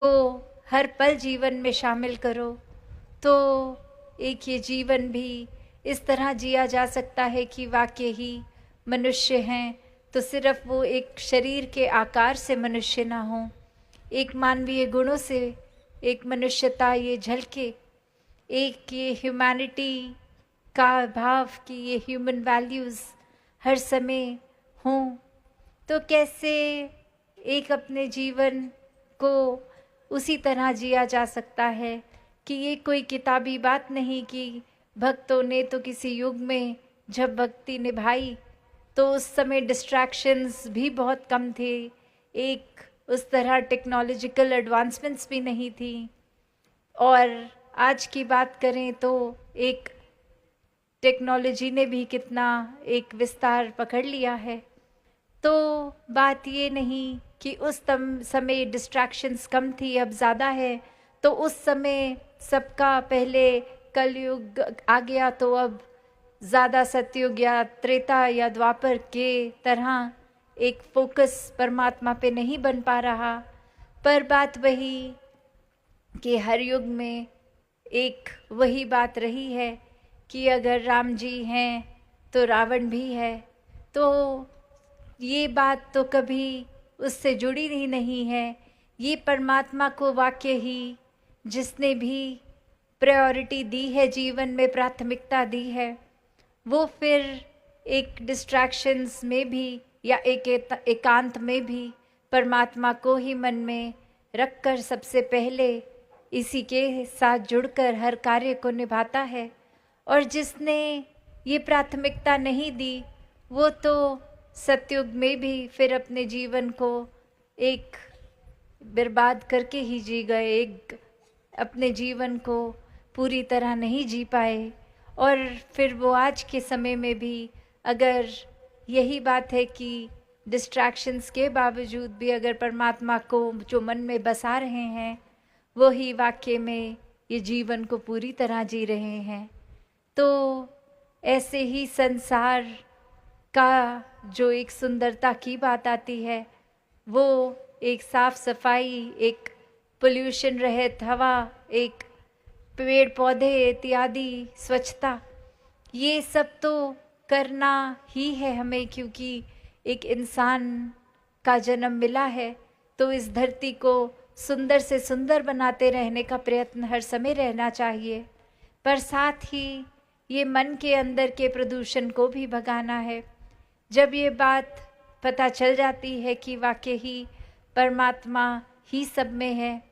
को हर पल जीवन में शामिल करो तो एक ये जीवन भी इस तरह जिया जा सकता है कि वाकई ही मनुष्य हैं तो सिर्फ वो एक शरीर के आकार से मनुष्य ना हो, एक मानवीय गुणों से एक मनुष्यता ये झलके, एक ये ह्यूमैनिटी का भाव कि ये ह्यूमन वैल्यूज़ हर समय हों। तो कैसे एक अपने जीवन को उसी तरह जिया जा सकता है कि ये कोई किताबी बात नहीं कि भक्तों ने तो किसी युग में जब भक्ति निभाई तो उस समय डिस्ट्रैक्शंस भी बहुत कम थे, एक उस तरह टेक्नोलॉजिकल एडवांसमेंट्स भी नहीं थी। और आज की बात करें तो एक टेक्नोलॉजी ने भी कितना एक विस्तार पकड़ लिया है। तो बात ये नहीं कि उस समय डिस्ट्रैक्शंस कम थी, अब ज़्यादा है। तो उस समय सबका पहले कलयुग आ गया तो अब ज़्यादा सतयुग या त्रेता या द्वापर के तरह एक फोकस परमात्मा पे नहीं बन पा रहा। पर बात वही कि हर युग में एक वही बात रही है कि अगर राम जी हैं तो रावण भी है। तो ये बात तो कभी उससे जुड़ी ही नहीं है। ये परमात्मा को वाकई ही जिसने भी प्रायोरिटी दी है, जीवन में प्राथमिकता दी है, वो फिर एक डिस्ट्रैक्शंस में भी या एकांत में भी परमात्मा को ही मन में रखकर सबसे पहले इसी के साथ जुड़कर हर कार्य को निभाता है। और जिसने ये प्राथमिकता नहीं दी वो तो सतयुग में भी फिर अपने जीवन को एक बर्बाद करके ही जी गए, एक अपने जीवन को पूरी तरह नहीं जी पाए। और फिर वो आज के समय में भी अगर यही बात है कि डिस्ट्रैक्शंस के बावजूद भी अगर परमात्मा को जो मन में बसा रहे हैं वो ही वाकई में ये जीवन को पूरी तरह जी रहे हैं। तो ऐसे ही संसार का जो एक सुंदरता की बात आती है वो एक साफ सफाई, एक पोल्यूशन रहित हवा, एक पेड़ पौधे इत्यादि स्वच्छता, ये सब तो करना ही है हमें, क्योंकि एक इंसान का जन्म मिला है तो इस धरती को सुंदर से सुंदर बनाते रहने का प्रयत्न हर समय रहना चाहिए। पर साथ ही ये मन के अंदर के प्रदूषण को भी भगाना है। जब ये बात पता चल जाती है कि वाकई ही परमात्मा ही सब में है